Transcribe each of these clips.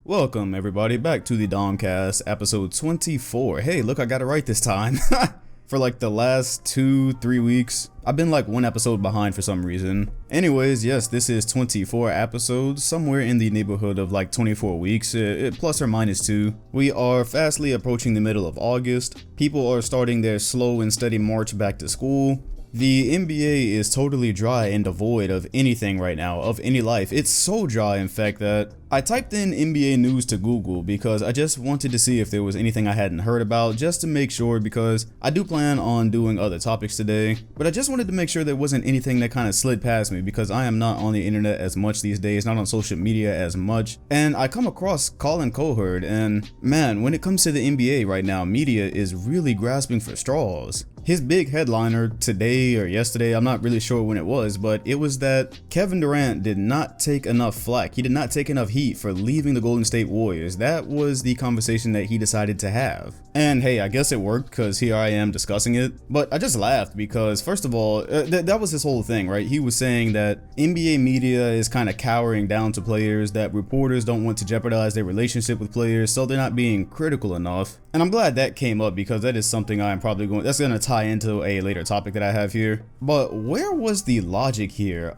Welcome everybody back to the TheDomCast, episode 24. Hey, look, I got it right this time. For like the last 2-3 weeks, I've been like one episode behind for some reason. Anyways, yes, this is 24 episodes, somewhere in the neighborhood of like 24 weeks, plus or minus 2. We are fastly approaching the middle of August. People are starting their slow and steady march back to school. The NBA is totally dry and devoid of anything right now, of any life. It's so dry, in fact, that I typed in NBA news to Google because I just wanted to see if there was anything I hadn't heard about, just to make sure, because I do plan on doing other topics today, but I just wanted to make sure there wasn't anything that kind of slid past me because I am not on the internet as much these days, not on social media as much, and I come across Colin Cowherd, and man, when it comes to the NBA right now, media is really grasping for straws. His big headliner today or yesterday, I'm not really sure when it was, but it was that Kevin Durant did not take enough flack. He did not take enough heat for leaving the Golden State Warriors. That was the conversation that he decided to have. And hey, I guess it worked because here I am discussing it. But I just laughed because, first of all, that was his whole thing, right? He was saying that NBA media is kind of cowering down to players, that reporters don't want to jeopardize their relationship with players, so they're not being critical enough. And I'm glad that came up because that is something I'm probably that's going to tie into a later topic that I have here. But where was the logic here?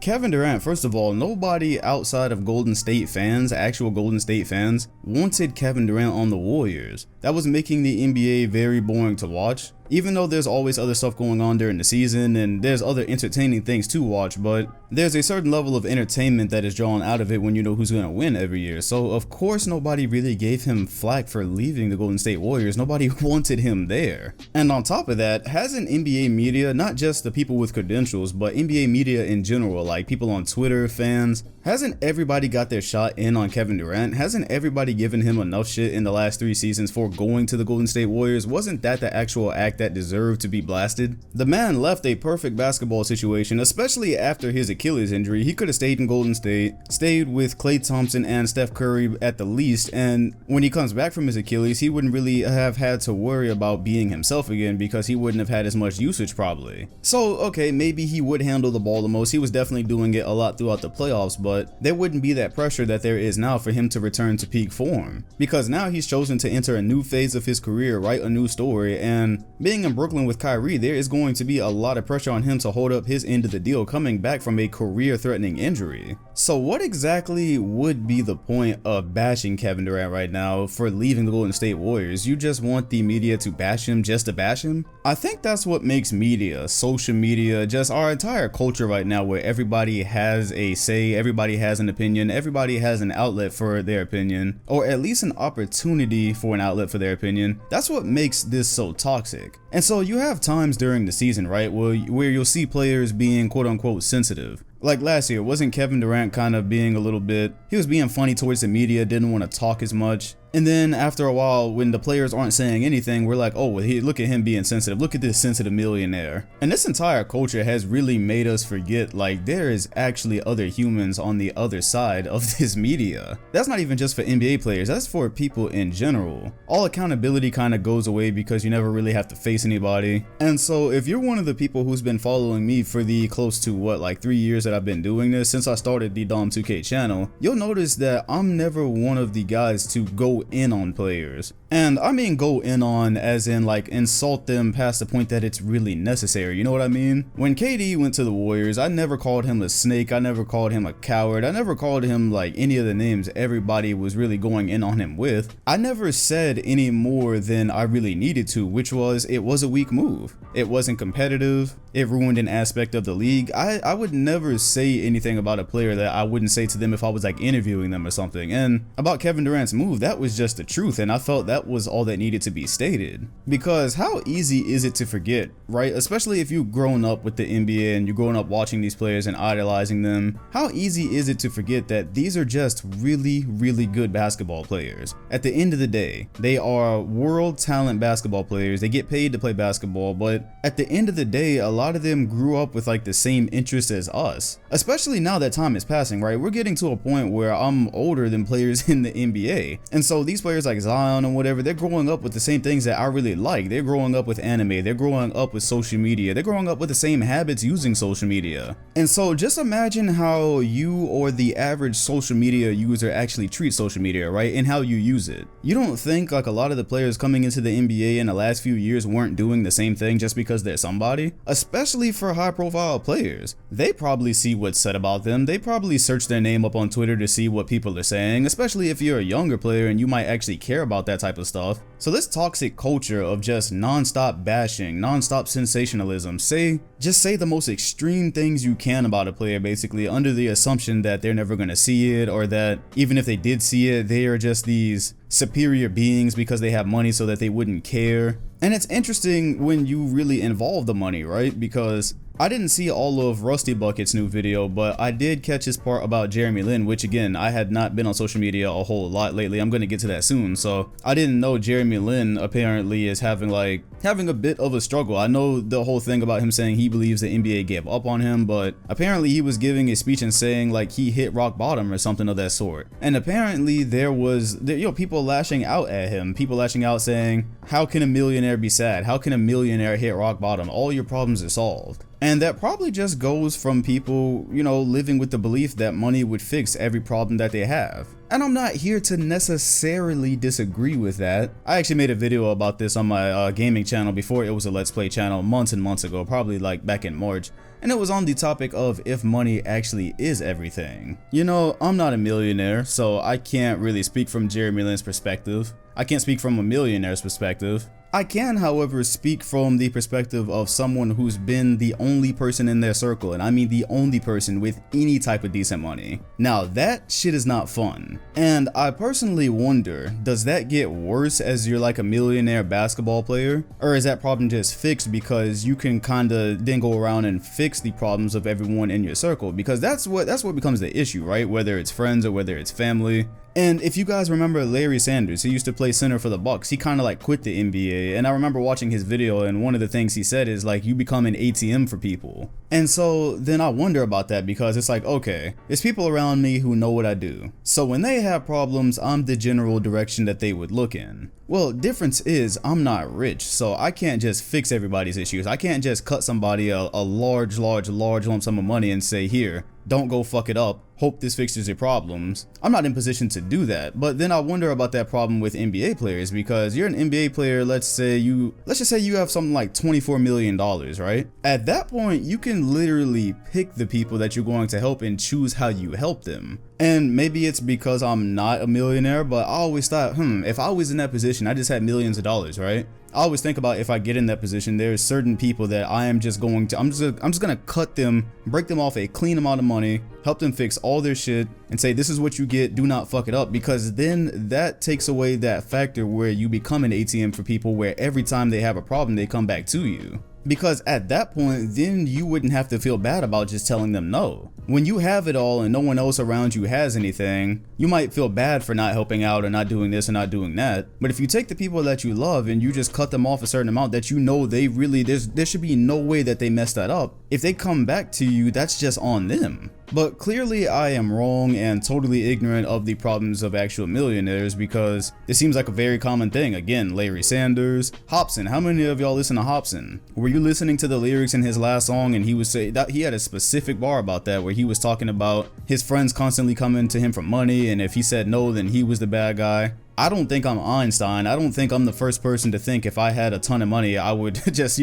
Kevin Durant, first of all, nobody outside of Golden State fans, actual Golden State fans, wanted Kevin Durant on the Warriors. That was making the NBA very boring to watch. Even though there's always other stuff going on during the season and there's other entertaining things to watch, but there's a certain level of entertainment that is drawn out of it when you know who's going to win every year. So of course nobody really gave him flack for leaving the Golden State Warriors. Nobody wanted him there. And on top of that, hasn't NBA media, not just the people with credentials, but NBA media in general, like people on Twitter, fans, hasn't everybody got their shot in on Kevin Durant? Hasn't everybody given him enough shit in the last 3 seasons for going to the Golden State Warriors? Wasn't that the actual act that deserved to be blasted? The man left a perfect basketball situation, especially after his Achilles injury. He could have stayed in Golden State, stayed with Klay Thompson and Steph Curry at the least, and when he comes back from his Achilles, he wouldn't really have had to worry about being himself again because he wouldn't have had as much usage probably. So okay, maybe he would handle the ball the most. He was definitely doing it a lot throughout the playoffs, but there wouldn't be that pressure that there is now for him to return to peak form, because now he's chosen to enter a new phase of his career, write a new story, and being in Brooklyn with Kyrie, there is going to be a lot of pressure on him to hold up his end of the deal coming back from a career-threatening injury. So what exactly would be the point of bashing Kevin Durant right now for leaving the Golden State Warriors? You just want the media to bash him just to bash him? I think that's what makes media, social media, just our entire culture right now, where everybody has a say, everybody has an opinion, everybody has an outlet for their opinion, or at least an opportunity for an outlet for their opinion. That's what makes this so toxic. And so you have times during the season, right, where you'll see players being quote unquote sensitive. Like last year, wasn't Kevin Durant kind of being a little bit, he was being funny towards the media, didn't want to talk as much. And then after a while, when the players aren't saying anything, we're like, oh, well, look at him being sensitive. Look at this sensitive millionaire. And this entire culture has really made us forget, like, there is actually other humans on the other side of this media. That's not even just for NBA players. That's for people in general. All accountability kind of goes away because you never really have to face anybody. And so if you're one of the people who's been following me for the close to, what, like 3 years that I've been doing this, since I started the Dom2K channel, you'll notice that I'm never one of the guys to go in on players. And I mean go in on as in like insult them past the point that it's really necessary, you know what I mean? When KD went to the Warriors, I never called him a snake, I never called him a coward, I never called him like any of the names everybody was really going in on him with. I never said any more than I really needed to, which was it was a weak move. It wasn't competitive, it ruined an aspect of the league. I would never say anything about a player that I wouldn't say to them if I was like interviewing them or something. And about Kevin Durant's move, that was just the truth, and I felt that was all that needed to be stated. Because how easy is it to forget, right? Especially if you've grown up with the NBA and you're growing up watching these players and idolizing them, how easy is it to forget that these are just really, really good basketball players? At the end of the day, they are world talent basketball players. They get paid to play basketball, but at the end of the day, a lot of them grew up with like the same interests as us. Especially now that time is passing, right? We're getting to a point where I'm older than players in the NBA. And so these players like Zion and whatever, whatever, they're growing up with the same things that I really like. They're growing up with anime, they're growing up with social media, they're growing up with the same habits using social media. And so just imagine how you or the average social media user actually treats social media, right? And how you use it. You don't think like a lot of the players coming into the NBA in the last few years weren't doing the same thing just because they're somebody? Especially for high profile players. They probably see what's said about them, they probably search their name up on Twitter to see what people are saying, especially if you're a younger player and you might actually care about that type of stuff. So this toxic culture of just non-stop bashing, non-stop sensationalism, just say the most extreme things you can about a player basically under the assumption that they're never gonna see it, or that even if they did see it, they are just these superior beings because they have money so that they wouldn't care. And it's interesting when you really involve the money, right? Because I didn't see all of Rusty Bucket's new video, but I did catch his part about Jeremy Lin, which again, I had not been on social media a whole lot lately. I'm going to get to that soon. So I didn't know Jeremy Lin apparently is having a bit of a struggle. I know the whole thing about him saying he believes the NBA gave up on him, but apparently he was giving a speech and saying like he hit rock bottom or something of that sort. And apparently there was, people lashing out at him, people lashing out saying, how can a millionaire be sad? How can a millionaire hit rock bottom? All your problems are solved. And that probably just goes from people, living with the belief that money would fix every problem that they have. And I'm not here to necessarily disagree with that. I actually made a video about this on my gaming channel before it was a Let's Play channel months and months ago, probably like back in March. And it was on the topic of if money actually is everything. I'm not a millionaire, so I can't really speak from Jeremy Lin's perspective. I can't speak from a millionaire's perspective. I can, however, speak from the perspective of someone who's been the only person in their circle, and I mean the only person with any type of decent money. Now, that shit is not fun. And I personally wonder, does that get worse as you're like a millionaire basketball player? Or is that problem just fixed because you can kinda then go around and fix the problems of everyone in your circle? Because that's what becomes the issue, right? Whether it's friends or whether it's family. And if you guys remember Larry Sanders, who used to play center for the Bucks, he kind of like quit the NBA. And I remember watching his video, and one of the things he said is like, you become an ATM for people. And so then I wonder about that, because it's like, okay, there's people around me who know what I do. So when they have problems, I'm the general direction that they would look in. Well, difference is I'm not rich, so I can't just fix everybody's issues. I can't just cut somebody a large lump sum of money and say, here, don't go fuck it up, hope this fixes your problems. I'm not in position to do that. But then I wonder about that problem with NBA players, because you're an NBA player, let's just say you have something like $24 million, right? At that point, you can literally pick the people that you're going to help and choose how you help them. And maybe it's because I'm not a millionaire, but I always thought, if I was in that position, I just had millions of dollars, right? I always think about, if I get in that position, there's certain people that I'm just gonna cut them, break them off a clean amount of money, help them fix all their shit, and say, this is what you get, do not fuck it up. Because then that takes away that factor where you become an ATM for people, where every time they have a problem, they come back to you. Because at that point, then you wouldn't have to feel bad about just telling them no. When you have it all and no one else around you has anything, you might feel bad for not helping out or not doing this or not doing that. But if you take the people that you love and you just cut them off a certain amount that you know they really, there should be no way that they mess that up. If they come back to you, that's just on them. But clearly I am wrong and totally ignorant of the problems of actual millionaires, because it seems like a very common thing. Again, Larry Sanders, Hobson. How many of y'all listen to Hobson? Were you listening to the lyrics in his last song, and he was saying that he had a specific bar about that, where he was talking about his friends constantly coming to him for money, and if he said no, then he was the bad guy. I don't think I'm Einstein. I don't think I'm the first person to think if I had a ton of money, I would just,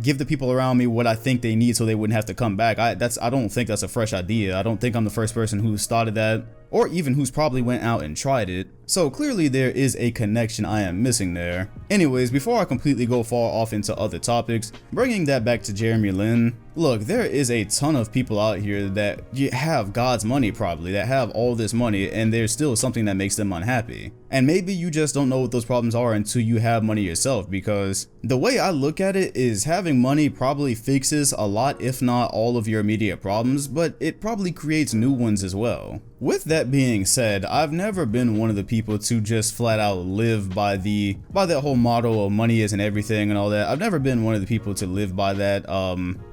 give the people around me what I think they need so they wouldn't have to come back. I don't think that's a fresh idea. I don't think I'm the first person who started that, or even who's probably went out and tried it. So clearly there is a connection I am missing there. Anyways, before I completely go far off into other topics, bringing that back to Jeremy Lin, look, there is a ton of people out here that have God's money probably, that have all this money, and there's still something that makes them unhappy. And maybe you just don't know what those problems are until you have money yourself, because the way I look at it is having money probably fixes a lot, if not all of your immediate problems, but it probably creates new ones as well. with that being said, I've never been one of the people to just flat out live by that whole motto of money isn't everything and all that. I've never been one of the people to live by that.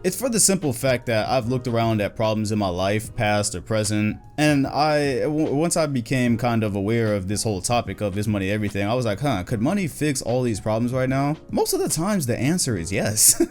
It's for the simple fact that I've looked around at problems in my life, past or present, and once I became kind of aware of this whole topic of is money everything, I was like, could money fix all these problems right now? Most of the times the answer is yes.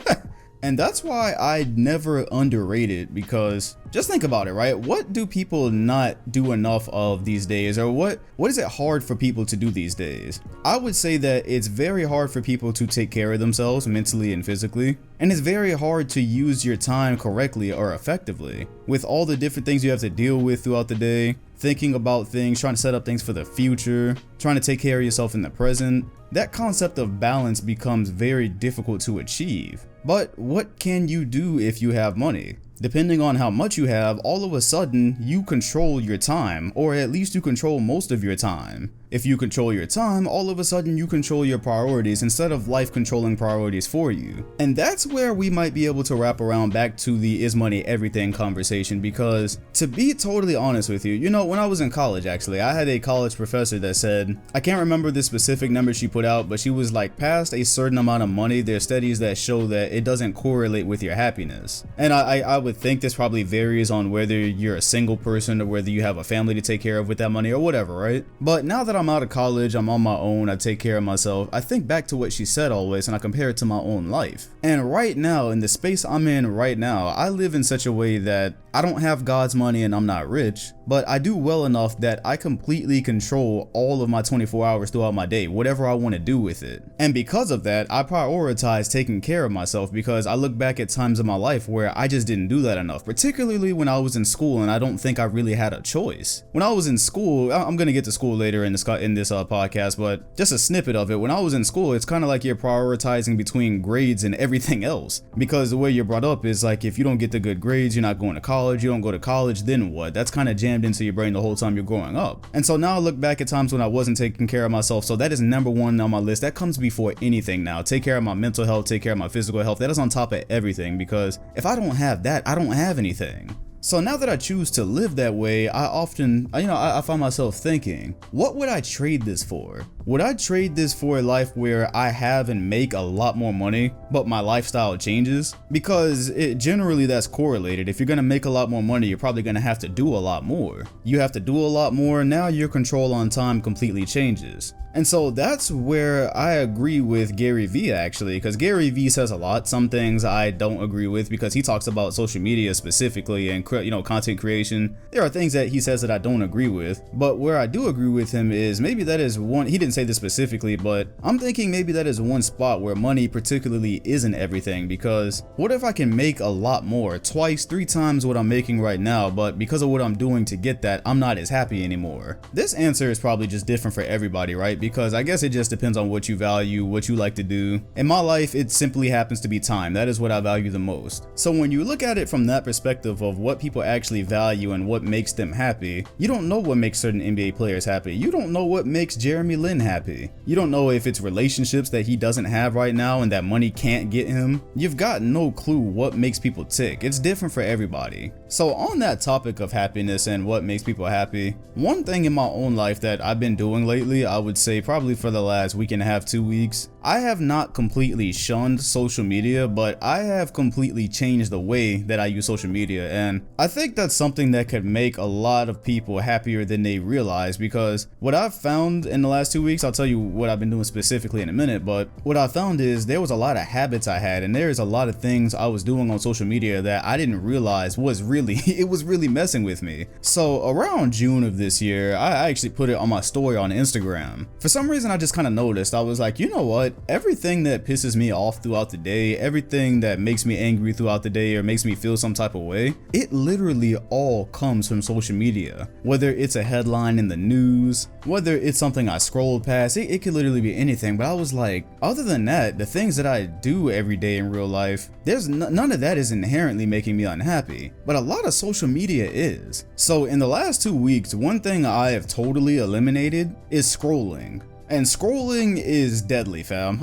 And that's why I never underrate it, because just think about it, right? What do people not do enough of these days, or what is it hard for people to do these days? I would say that it's very hard for people to take care of themselves mentally and physically, and it's very hard to use your time correctly or effectively. With all the different things you have to deal with throughout the day, thinking about things, trying to set up things for the future, trying to take care of yourself in the present, that concept of balance becomes very difficult to achieve. But what can you do if you have money? Depending on how much you have, all of a sudden you control your time, or at least you control most of your time. If you control your time, all of a sudden you control your priorities instead of life controlling priorities for you. And that's where we might be able to wrap around back to the is money everything conversation, because to be totally honest with you, when I was in college, actually, I had a college professor that said, I can't remember the specific number she put out, but she was like, past a certain amount of money, there's studies that show that it doesn't correlate with your happiness. And I would think this probably varies on whether you're a single person or whether you have a family to take care of with that money or whatever, right? But now that I'm out of college, I'm on my own, I take care of myself, I think back to what she said always and I compare it to my own life. And right now, in the space I'm in right now, I live in such a way that I don't have God's money and I'm not rich, but I do well enough that I completely control all of my 24 hours throughout my day, whatever I want to do with it. And because of that, I prioritize taking care of myself, because I look back at times in my life where I just didn't do that enough, particularly when I was in school, and I don't think I really had a choice. When I was in school, I'm going to get to school later in this podcast, but just a snippet of it. When I was in school, it's kind of like you're prioritizing between grades and everything else, because the way you're brought up is like, if you don't get the good grades, you're not going to college. You don't go to college, then what? That's kind of jammed into your brain the whole time you're growing up. And so now I look back at times when I wasn't taking care of myself, so that is number one on my list. That comes before anything now. Take care of my mental health, take care of my physical health. That is on top of everything, because if I don't have that, I don't have anything. So now that I choose to live that way, I often, I find myself thinking, what would I trade this for? Would I trade this for a life where I have and make a lot more money, but my lifestyle changes? Because generally that's correlated. If you're gonna make a lot more money, you're probably gonna have to do a lot more. You have to do a lot more, now your control on time completely changes. And so that's where I agree with Gary Vee, actually, because Gary Vee says a lot. Some things I don't agree with, because he talks about social media specifically and content creation. There are things that he says that I don't agree with, but where I do agree with him is maybe that is one, he didn't say this specifically, but I'm thinking maybe that is one spot where money particularly isn't everything. Because what if I can make a lot more, twice, 3 times what I'm making right now, but because of what I'm doing to get that, I'm not as happy anymore? This answer is probably just different for everybody, right? Because I guess it just depends on what you value, what you like to do. In my life, it simply happens to be time. That is what I value the most. So when you look at it from that perspective of what people actually value and what makes them happy, you don't know what makes certain NBA players happy. You don't know what makes Jeremy Lin happy. You don't know if it's relationships that he doesn't have right now and that money can't get him. You've got no clue what makes people tick. It's different for everybody. So on that topic of happiness and what makes people happy, one thing in my own life that I've been doing lately, I would say probably for the last week and a half, 2 weeks, I have not completely shunned social media, but I have completely changed the way that I use social media. And I think that's something that could make a lot of people happier than they realize, because what I've found in the last 2 weeks, I'll tell you what I've been doing specifically in a minute, but what I found is there was a lot of habits I had, and there's a lot of things I was doing on social media that I didn't realize was really, it was really messing with me. So around June of this year, I actually put it on my story on Instagram. For some reason, I just kind of noticed, I was like, you know what? Everything that pisses me off throughout the day, everything that makes me angry throughout the day or makes me feel some type of way, it literally all comes from social media. Whether it's a headline in the news, whether it's something I scrolled past, it could literally be anything. But I was like, other than that, the things that I do every day in real life, there's none of that is inherently making me unhappy, but a lot of social media is. So in the last 2 weeks, one thing I have totally eliminated is scrolling. And scrolling is deadly, fam.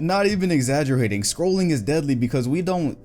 Not even exaggerating, scrolling is deadly because we don't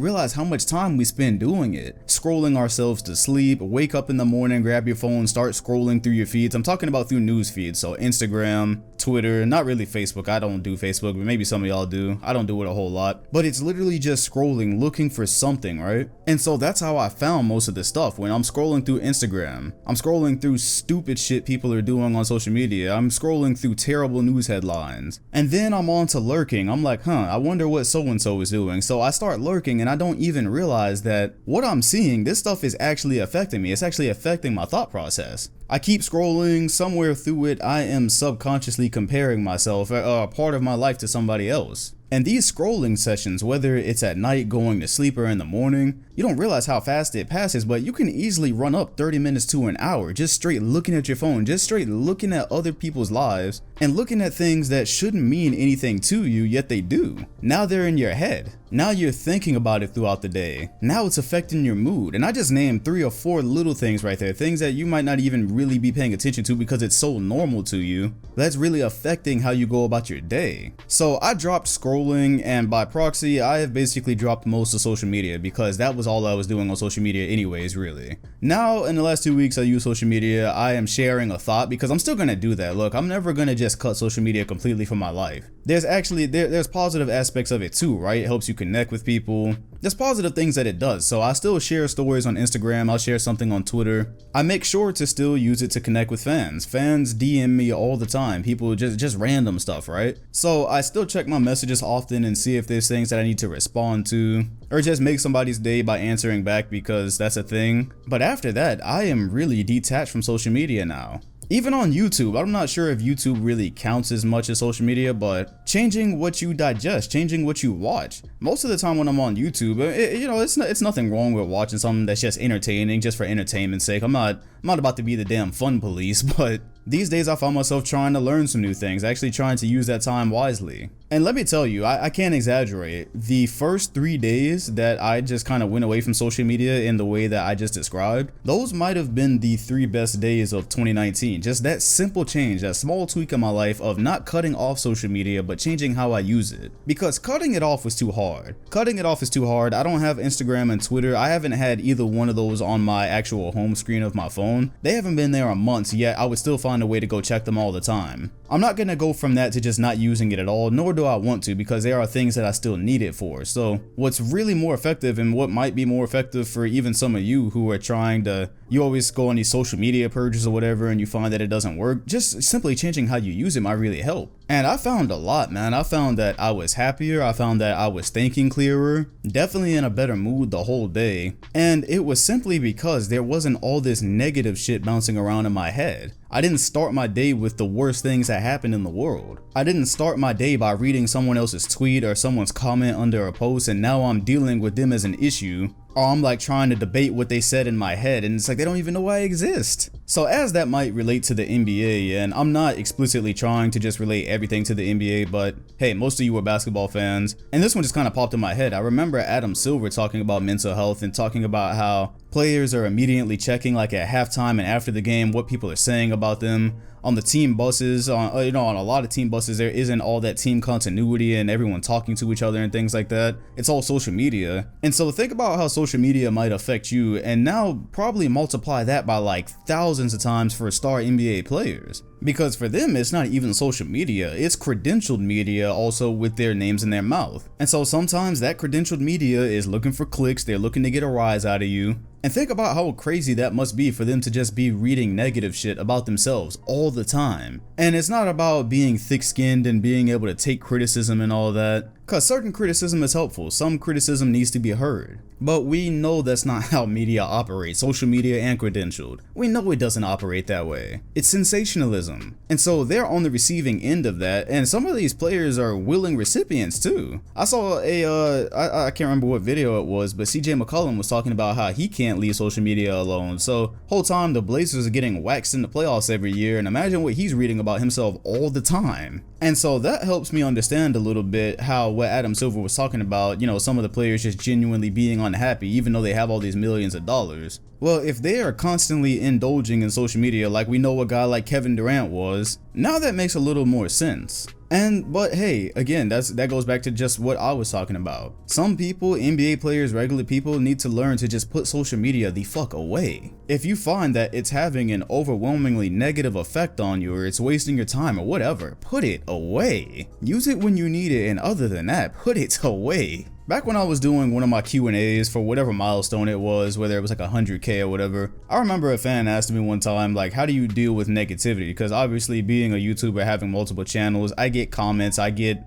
realize how much time we spend doing it. Scrolling ourselves to sleep, wake up in the morning, grab your phone, start scrolling through your feeds. I'm talking about through news feeds, so Instagram, Twitter, not really Facebook. I don't do Facebook, but maybe some of y'all do. I don't do it a whole lot, but it's literally just scrolling, looking for something, right? And so that's how I found most of this stuff. When I'm scrolling through Instagram, I'm scrolling through stupid shit people are doing on social media. I'm scrolling through terrible news headlines, and then I'm on to lurking. I'm like, I wonder what so-and-so is doing. So I start lurking and I don't even realize that what I'm seeing, this stuff is actually affecting me. It's actually affecting my thought process. I keep scrolling, somewhere through it I am subconsciously comparing myself, a part of my life, to somebody else. And these scrolling sessions, whether it's at night, going to sleep, or in the morning, you don't realize how fast it passes, but you can easily run up 30 minutes to an hour just straight looking at your phone, just straight looking at other people's lives and looking at things that shouldn't mean anything to you, yet they do. Now they're in your head. Now you're thinking about it throughout the day. Now it's affecting your mood. And I just named 3 or 4 little things right there, things that you might not even really be paying attention to because it's so normal to you. That's really affecting how you go about your day. So I dropped scrolling, and by proxy, I have basically dropped most of social media because that was all I was doing on social media anyways, really. Now, in the last 2 weeks I use social media, I am sharing a thought because I'm still gonna do that. Look, I'm never gonna just cut social media completely from my life. There's actually, there's positive aspects of it too, right? It helps you connect with people. There's positive things that it does. So I still share stories on Instagram. I'll share something on Twitter. I make sure to still use it to connect with fans. Fans DM me all the time. People just random stuff, right? So I still check my messages often and see if there's things that I need to respond to, or just make somebody's day by answering back because that's a thing. But after that, I am really detached from social media now. Even on YouTube, I'm not sure if YouTube really counts as much as social media, but changing what you digest, changing what you watch. Most of the time when I'm on YouTube, it's nothing wrong with watching something that's just entertaining, just for entertainment's sake. I'm not about to be the damn fun police, but these days I find myself trying to learn some new things, actually trying to use that time wisely. And let me tell you, I can't exaggerate. The first 3 days that I just kind of went away from social media in the way that I just described, those might have been the 3 best days of 2019. Just that simple change, that small tweak in my life of not cutting off social media, but changing how I use it. Because cutting it off was too hard. Cutting it off is too hard. I don't have Instagram and Twitter. I haven't had either one of those on my actual home screen of my phone. They haven't been there in months, yet I would still find a way to go check them all the time. I'm not gonna go from that to just not using it at all, nor do I want to, because there are things that I still need it for. So what's really more effective, and what might be more effective for even some of you who are trying to, you always go on these social media purges or whatever and you find that it doesn't work, just simply changing how you use it might really help. And I found a lot, man. I found that I was happier. I found that I was thinking clearer, definitely in a better mood the whole day. And it was simply because there wasn't all this negative shit bouncing around in my head. I didn't start my day with the worst things that happened in the world. I didn't start my day by reading someone else's tweet or someone's comment under a post and now I'm dealing with them as an issue. Or I'm like trying to debate what they said in my head and it's like they don't even know I exist. So as that might relate to the NBA, and I'm not explicitly trying to just relate everything to the NBA, but hey, most of you are basketball fans, and this one just kind of popped in my head. I remember Adam Silver talking about mental health and talking about how players are immediately checking like at halftime and after the game what people are saying about them. On the team buses, on a lot of team buses, there isn't all that team continuity and everyone talking to each other and things like that. It's all social media. And so think about how social media might affect you, and now probably multiply that by like thousands of times for star NBA players. Because for them, it's not even social media, it's credentialed media also with their names in their mouth. And so sometimes that credentialed media is looking for clicks, they're looking to get a rise out of you. And think about how crazy that must be for them to just be reading negative shit about themselves all the time. And it's not about being thick-skinned and being able to take criticism and all that, cause certain criticism is helpful, some criticism needs to be heard. But we know that's not how media operates, social media and credentialed. We know it doesn't operate that way. It's sensationalism. And so they're on the receiving end of that, and some of these players are willing recipients too. I saw I can't remember what video it was, but CJ McCollum was talking about how he can't leave social media alone. So whole time the Blazers are getting waxed in the playoffs every year, and imagine what he's reading about himself all the time. And so that helps me understand a little bit how what Adam Silver was talking about, some of the players just genuinely being unhappy even though they have all these millions of dollars. Well, if they are constantly indulging in social media like we know a guy like Kevin Durant was, now that makes a little more sense. But hey, again, that goes back to just what I was talking about. Some people, NBA players, regular people, need to learn to just put social media the fuck away. If you find that it's having an overwhelmingly negative effect on you, or it's wasting your time or whatever, put it away. Use it when you need it, and other than that, put it away. Back when I was doing one of my Q&As for whatever milestone it was, whether it was like 100K or whatever, I remember a fan asked me one time, like, how do you deal with negativity? Because obviously being a YouTuber, having multiple channels, I get comments, I get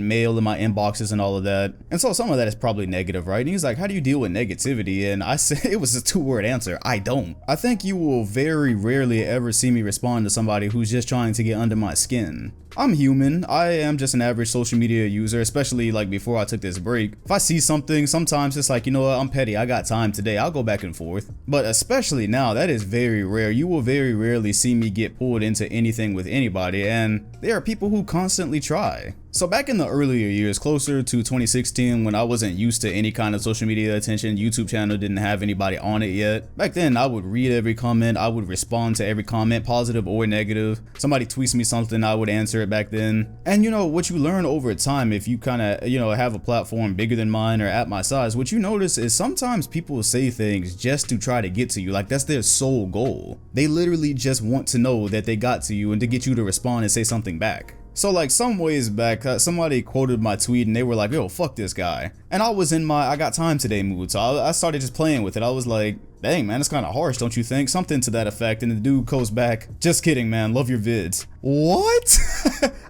mail in my inboxes and all of that. And so some of that is probably negative, right? And he's like, how do you deal with negativity? And I said, it was a 2-word answer. I don't. I think you will very rarely ever see me respond to somebody who's just trying to get under my skin. I'm human. I am just an average social media user, especially like before I took this break. If I see something, sometimes it's like, you know what, I'm petty, I got time today, I'll go back and forth. But especially now, that is very rare. You will very rarely see me get pulled into anything with anybody, and there are people who constantly try. So back in the earlier years, closer to 2016, when I wasn't used to any kind of social media attention, YouTube channel didn't have anybody on it yet. Back then, I would read every comment, I would respond to every comment, positive or negative. Somebody tweets me something, I would answer it back then. And you know, what you learn over time, if you kind of, you know, have a platform bigger than mine or at my size, what you notice is sometimes people say things just to try to get to you. Like, that's their sole goal. They literally just want to know that they got to you and to get you to respond and say something back. So like some ways back, somebody quoted my tweet and they were like, yo, fuck this guy. And I was in my I got time today mood, so I started just playing with it. I was like, dang man, it's kind of harsh, don't you think? Something to that effect. And the dude goes back, just kidding man, love your vids. What?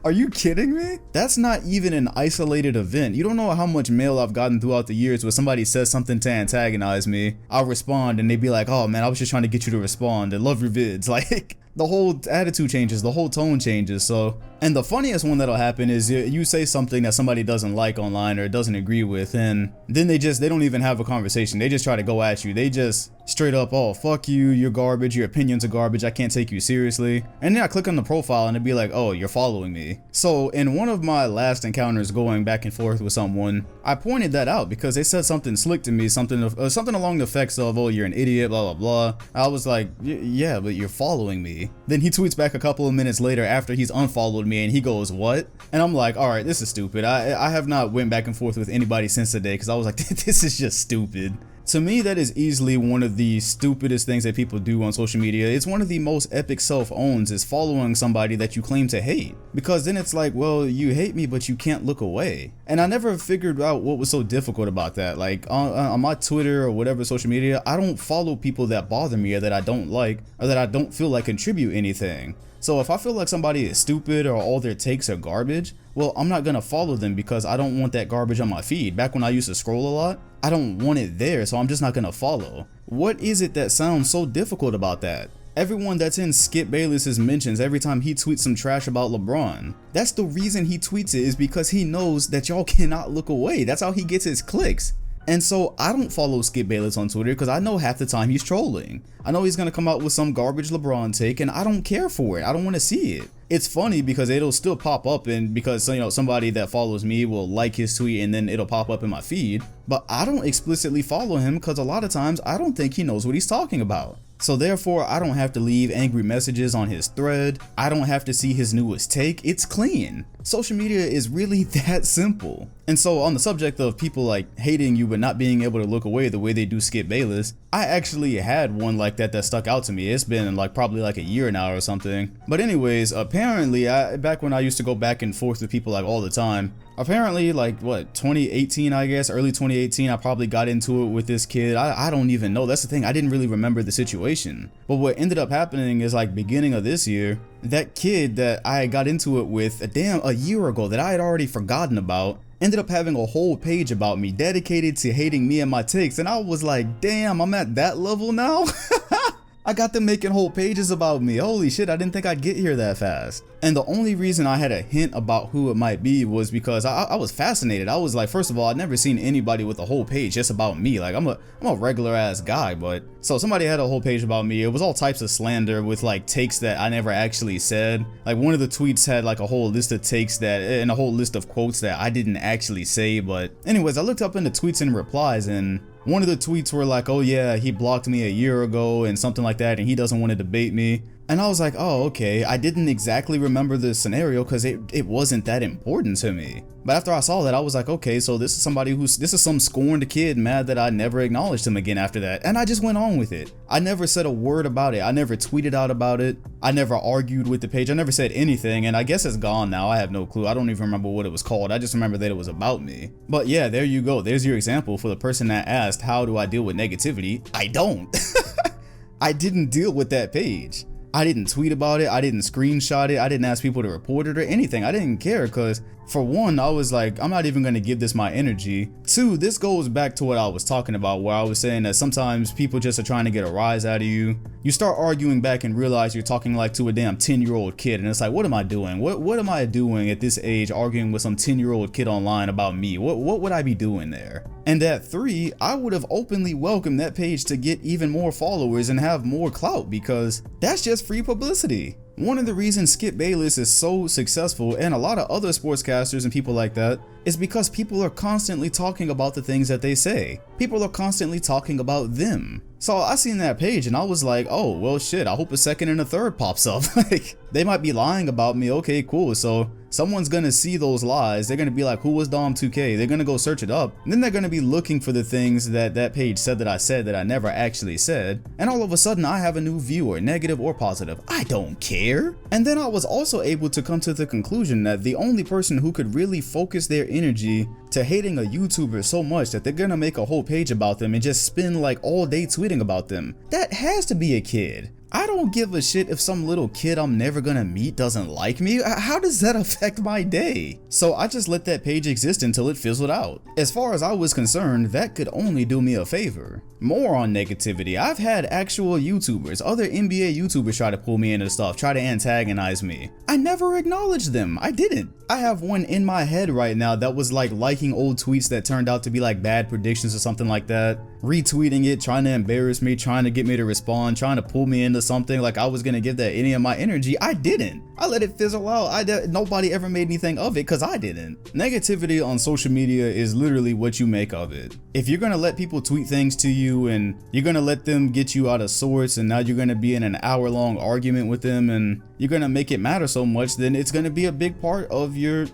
Are you kidding me? That's not even an isolated event. You don't know how much mail I've gotten throughout the years where somebody says something to antagonize me. I'll respond and they be like, oh man, I was just trying to get you to respond and love your vids. Like, the whole attitude changes, the whole tone changes. So, and the funniest one that'll happen is you say something that somebody doesn't like online or doesn't agree with, and then they don't even have a conversation. They just try to go at you. They just straight up, oh, fuck you, you're garbage, your opinions are garbage, I can't take you seriously. And then I click on the profile and it'd be like, oh, you're following me. So in one of my last encounters going back and forth with someone, I pointed that out because they said something slick to me, something along the effects of, oh, you're an idiot, blah, blah, blah. I was like, yeah, but you're following me. Then he tweets back a couple of minutes later after he's unfollowed me and he goes, what? And I'm like, all right, this is stupid. I have not went back and forth with anybody since today because I was like, this is just stupid. To me, that is easily one of the stupidest things that people do on social media. It's one of the most epic self-owns is following somebody that you claim to hate. Because then it's like, well, you hate me, but you can't look away. And I never figured out what was so difficult about that. Like on my Twitter or whatever social media, I don't follow people that bother me or that I don't like or that I don't feel like contribute anything. So if I feel like somebody is stupid or all their takes are garbage, well, I'm not gonna follow them because I don't want that garbage on my feed. Back when I used to scroll a lot, I don't want it there, so I'm just not gonna follow. What is it that sounds so difficult about that? Everyone that's in Skip Bayless's mentions every time he tweets some trash about LeBron. That's the reason he tweets it, is because he knows that y'all cannot look away. That's how he gets his clicks. And so I don't follow Skip Bayless on Twitter because I know half the time he's trolling. I know he's gonna come out with some garbage LeBron take and I don't care for it. I don't want to see it. It's funny because it'll still pop up, and because, you know, somebody that follows me will like his tweet and then it'll pop up in my feed. But I don't explicitly follow him because a lot of times I don't think he knows what he's talking about. So therefore, I don't have to leave angry messages on his thread. I don't have to see his newest take. It's clean. Social media is really that simple. And so on the subject of people like hating you but not being able to look away the way they do Skip Bayless, I actually had one like that stuck out to me. It's been like probably like a year now or something. But anyways, apparently back when I used to go back and forth with people like all the time, apparently like what, 2018 I guess, early 2018, I probably got into it with this kid. I don't even know. That's the thing, I didn't really remember the situation. But what ended up happening is like beginning of this year, that kid that I got into it with a year ago that I had already forgotten about ended up having a whole page about me dedicated to hating me and my takes, and I was like, damn, I'm at that level now. I got them making whole pages about me. Holy shit, I didn't think I'd get here that fast. And the only reason I had a hint about who it might be was because I was fascinated. I was like, first of all, I'd never seen anybody with a whole page just about me. Like, I'm a regular ass guy, but so somebody had a whole page about me. It was all types of slander with like takes that I never actually said. Like one of the tweets had like a whole list of takes that and a whole list of quotes that I didn't actually say. But anyways, I looked up in the tweets and replies, and one of the tweets were like, oh yeah, he blocked me a year ago and something like that, and he doesn't want to debate me. And I was like, oh, okay, I didn't exactly remember the scenario because it wasn't that important to me. But after I saw that, I was like, okay, so this is some scorned kid mad that I never acknowledged him again after that. And I just went on with it. I never said a word about it. I never tweeted out about it. I never argued with the page. I never said anything. And I guess it's gone now. I have no clue. I don't even remember what it was called. I just remember that it was about me. But yeah, there you go. There's your example for the person that asked, how do I deal with negativity? I don't. I didn't deal with that page. I didn't tweet about it, I didn't screenshot it, I didn't ask people to report it or anything. I didn't care because for one, I was like, I'm not even going to give this my energy. Two, this goes back to what I was talking about where I was saying that sometimes people just are trying to get a rise out of you. You start arguing back and realize you're talking like to a damn 10-year-old kid and it's like, what am I doing? What am I doing at this age arguing with some 10-year-old kid online about me? What would I be doing there? And at 3, I would have openly welcomed that page to get even more followers and have more clout because that's just free publicity. One of the reasons Skip Bayless is so successful and a lot of other sportscasters and people like that is because people are constantly talking about the things that they say. People are constantly talking about them. So I seen that page and I was like, oh, well shit, I hope a second and a third pops up. Like, they might be lying about me. Okay, cool. So someone's gonna see those lies. They're gonna be like, who was Dom2K? They're gonna go search it up. And then they're gonna be looking for the things that that page said that I never actually said. And all of a sudden I have a new viewer, negative or positive. I don't care. And then I was also able to come to the conclusion that the only person who could really focus their energy to hating a YouTuber so much that they're gonna make a whole page about them and just spend like all day tweeting about them, that has to be a kid. I don't give a shit if some little kid I'm never gonna meet doesn't like me. How does that affect my day? So I just let that page exist until it fizzled out. As far as I was concerned, that could only do me a favor. More on negativity. I've had actual YouTubers, other NBA YouTubers try to pull me into stuff, try to antagonize me. I never acknowledged them. I didn't. I have one in my head right now that was like liking old tweets that turned out to be like bad predictions or something like that. Retweeting it, trying to embarrass me, trying to get me to respond, trying to pull me into something like I was gonna give that any of my energy. I didn't. I let it fizzle out. Nobody ever made anything of it because I didn't. Negativity on social media is literally what you make of it. If you're gonna let people tweet things to you and you're gonna let them get you out of sorts and now you're gonna be in an hour-long argument with them and you're gonna make it matter so much, then it's gonna be a big part of your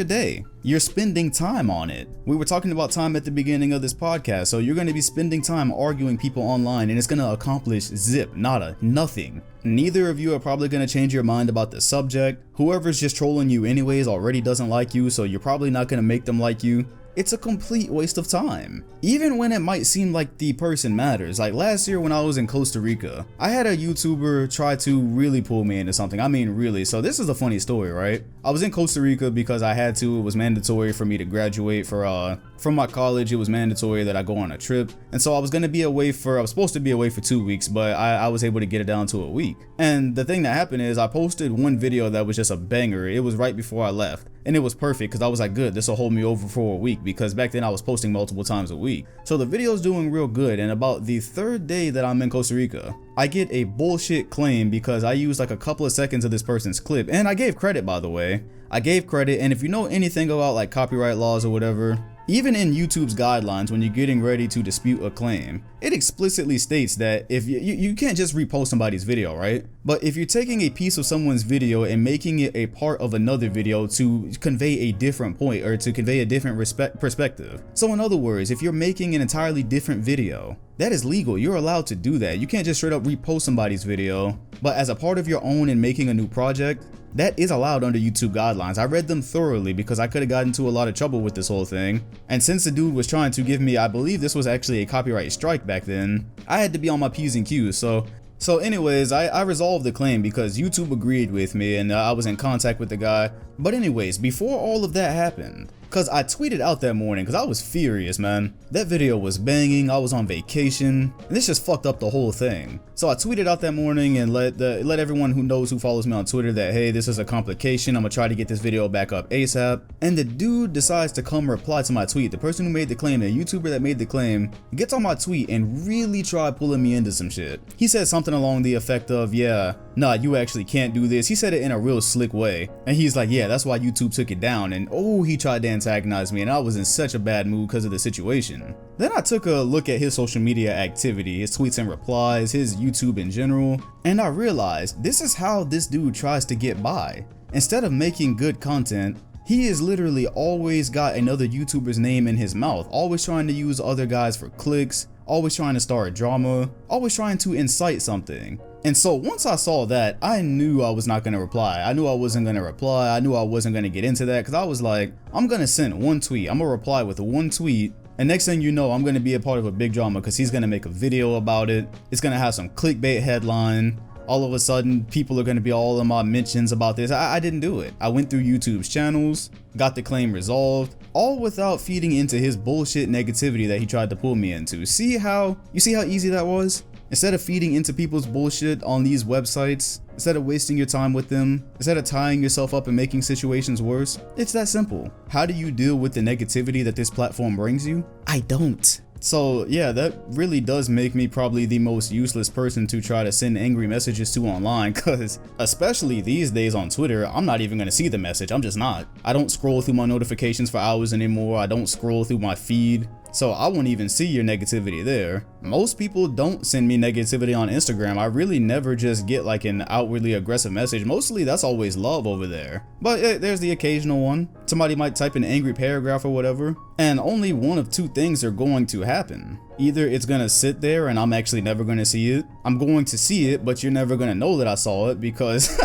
day. You're spending time on it. We were talking about time at the beginning of this podcast, so you're gonna be spending time arguing people online and it's gonna accomplish zip, nada, nothing. Neither of you are probably gonna change your mind about the subject. Whoever's just trolling you anyways already doesn't like you, so you're probably not gonna make them like you. It's a complete waste of time. Even when it might seem like the person matters. Like last year when I was in Costa Rica, I had a YouTuber try to really pull me into something. I mean really. So this is a funny story, right? I was in Costa Rica because I had to. It was mandatory for me to graduate from my college. It was mandatory that I go on a trip. And so I was supposed to be away for 2 weeks, but I was able to get it down to a week. And the thing that happened is I posted one video that was just a banger. It was right before I left. And it was perfect because I was like, good, this will hold me over for a week, because back then I was posting multiple times a week. So the video's doing real good, and about the 3rd day that I'm in Costa Rica, I get a bullshit claim because I used like a couple of seconds of this person's clip, and I gave credit, by the way. I gave credit, and if you know anything about like copyright laws or whatever, even in YouTube's guidelines, when you're getting ready to dispute a claim, it explicitly states that if you can't just repost somebody's video, right? But if you're taking a piece of someone's video and making it a part of another video to convey a different point or to convey a different perspective. So in other words, if you're making an entirely different video, that is legal. You're allowed to do that. You can't just straight up repost somebody's video, but as a part of your own and making a new project, that is allowed under YouTube guidelines. I read them thoroughly because I could have gotten into a lot of trouble with this whole thing. And since the dude was trying to give me, I believe this was actually a copyright strike back then, I had to be on my P's and Q's. So anyways, I resolved the claim because YouTube agreed with me and I was in contact with the guy. But anyways, before all of that happened, because I tweeted out that morning because I was furious, man. That video was banging, I was on vacation, and this just fucked up the whole thing. So I tweeted out that morning and let everyone who follows me on Twitter that, hey, this is a complication, I'm gonna try to get this video back up ASAP. And the dude decides to come reply to my tweet. The person who made the claim, the YouTuber that made the claim, gets on my tweet and really tried pulling me into some shit. He said something along the effect of, yeah, nah, you actually can't do this. He said it in a real slick way. And he's like, yeah, that's why YouTube took it down. And oh, he tried to antagonize me and I was in such a bad mood because of the situation. Then I took a look at his social media activity, his tweets and replies, his YouTube in general, and I realized this is how this dude tries to get by. Instead of making good content, he is literally always got another YouTuber's name in his mouth, always trying to use other guys for clicks, always trying to start drama, always trying to incite something. And so once I saw that, I knew I was not going to reply. I knew I wasn't going to reply. I knew I wasn't going to get into that because I was like, I'm going to send one tweet. I'm going to reply with one tweet. And next thing you know, I'm going to be a part of a big drama because he's going to make a video about it. It's going to have some clickbait headline. All of a sudden, people are going to be all in my mentions about this. I didn't do it. I went through YouTube's channels, got the claim resolved, all without feeding into his bullshit negativity that he tried to pull me into. You see how easy that was? Instead of feeding into people's bullshit on these websites, instead of wasting your time with them, instead of tying yourself up and making situations worse, it's that simple. How do you deal with the negativity that this platform brings you? I don't. So yeah, that really does make me probably the most useless person to try to send angry messages to online, cause especially these days on Twitter, I'm not even gonna see the message. I'm just not. I don't scroll through my notifications for hours anymore. I don't scroll through my feed. So I won't even see your negativity there. Most people don't send me negativity on Instagram. I really never just get like an outwardly aggressive message. Mostly that's always love over there. But there's the occasional one. Somebody might type an angry paragraph or whatever. And only one of two things are going to happen. Either it's gonna sit there and I'm actually never gonna see it. I'm going to see it, but you're never gonna know that I saw it because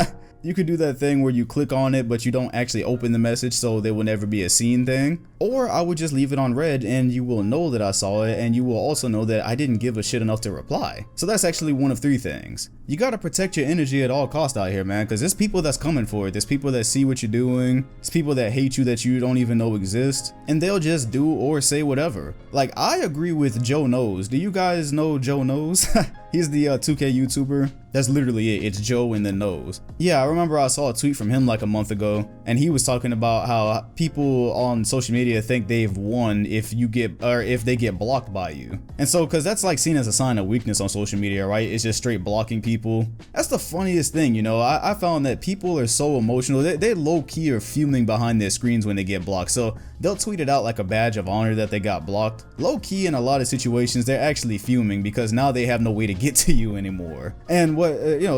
you could do that thing where you click on it, but you don't actually open the message, so there will never be a seen thing. Or I would just leave it on read and you will know that I saw it, and you will also know that I didn't give a shit enough to reply. So that's actually one of three things. You gotta protect your energy at all costs out here, man, because there's people that's coming for it. There's people that see what you're doing. There's people that hate you that you don't even know exist, and they'll just do or say whatever. Like, I agree with Joe Knows. Do you guys know Joe Knows? He's the 2K YouTuber. That's literally it. It's Joe and the Nose. Yeah, I remember I saw a tweet from him like a month ago, and he was talking about how people on social media think they've won if they get blocked by you. And so, cause that's like seen as a sign of weakness on social media, right? It's just straight blocking people. That's the funniest thing, you know. I found that people are so emotional. They low-key are fuming behind their screens when they get blocked. So they'll tweet it out like a badge of honor that they got blocked. Low-key in a lot of situations, they're actually fuming because now they have no way to get to you anymore. And what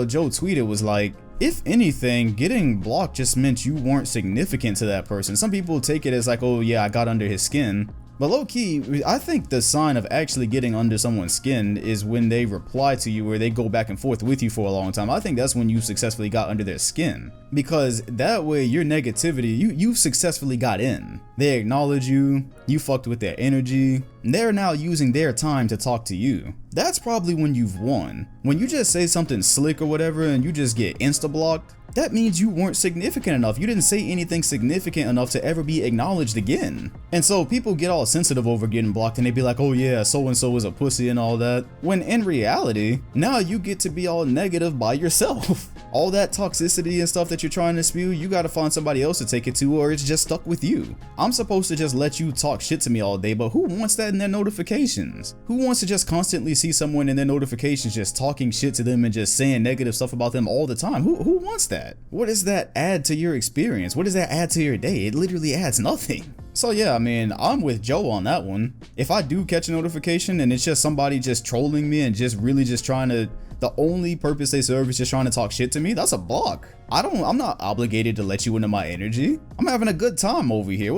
Joe tweeted was like, if anything, getting blocked just meant you weren't significant to that person. Some people take it as like, oh yeah, I got under his skin. But low-key, I think the sign of actually getting under someone's skin is when they reply to you or they go back and forth with you for a long time. I think that's when you successfully got under their skin. Because that way, your negativity, you've successfully got in. They acknowledge you, you fucked with their energy, and they're now using their time to talk to you. That's probably when you've won. When you just say something slick or whatever and you just get insta-blocked, that means you weren't significant enough. You didn't say anything significant enough to ever be acknowledged again. And so people get all sensitive over getting blocked and they be like, oh yeah, so-and-so is a pussy and all that. When in reality, now you get to be all negative by yourself. All that toxicity and stuff that you're trying to spew, you gotta find somebody else to take it to, or it's just stuck with you. I'm supposed to just let you talk shit to me all day, but who wants that in their notifications? Who wants to just constantly see someone in their notifications just talking shit to them and just saying negative stuff about them all the time? Who wants that? What does that add to your experience? What does that add to your day? It literally adds nothing. So yeah, I mean, I'm with Joe on that one. If I do catch a notification and it's just somebody just trolling me and just really just trying to, the only purpose they serve is just trying to talk shit to me, that's a block. I'm not obligated to let you into my energy. I'm having a good time over here.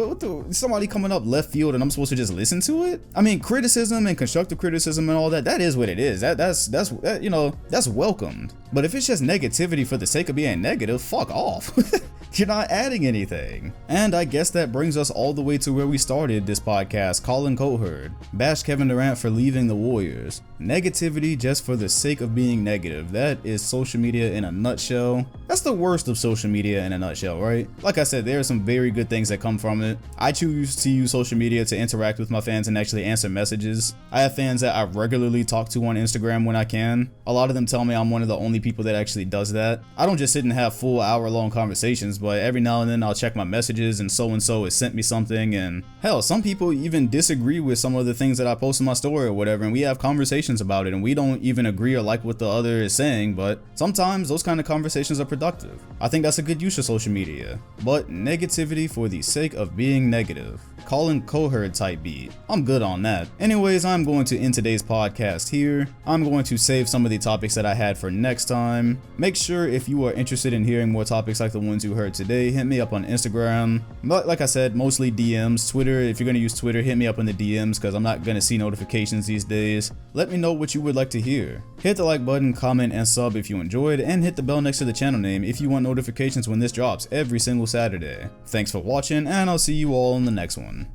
Somebody coming up left field and I'm supposed to just listen to it? I mean, criticism and constructive criticism and all that, that is what it is. That's welcomed. But if it's just negativity for the sake of being negative, fuck off. You're not adding anything. And I guess that brings us all the way to where we started this podcast. Colin Cowherd bashed Kevin Durant for leaving the Warriors. Negativity just for the sake of being negative. That is social media in a nutshell. That's the worst of social media in a nutshell, right? Like I said, there are some very good things that come from it. I choose to use social media to interact with my fans and actually answer messages. I have fans that I regularly talk to on Instagram when I can. A lot of them tell me I'm one of the only people that actually does that. I don't just sit and have full hour-long conversations, but every now and then I'll check my messages and so has sent me something, and hell, some people even disagree with some of the things that I post in my story or whatever, and we have conversations about it, and we don't even agree or like what the other is saying, but sometimes those kind of conversations are productive. I think that's a good use of social media. But negativity for the sake of being negative. Colin Coherd type beat. I'm good on that. Anyways, I'm going to end today's podcast here. I'm going to save some of the topics that I had for next time. Make sure if you are interested in hearing more topics like the ones you heard today, hit me up on Instagram. But like I said, mostly DMs. Twitter, if you're going to use Twitter, hit me up in the DMs because I'm not going to see notifications these days. Let me know what you would like to hear. Hit the like button, comment, and sub if you enjoyed, and hit the bell next to the channel name if you want notifications when this drops every single Saturday. Thanks for watching, and I'll see you all in the next one.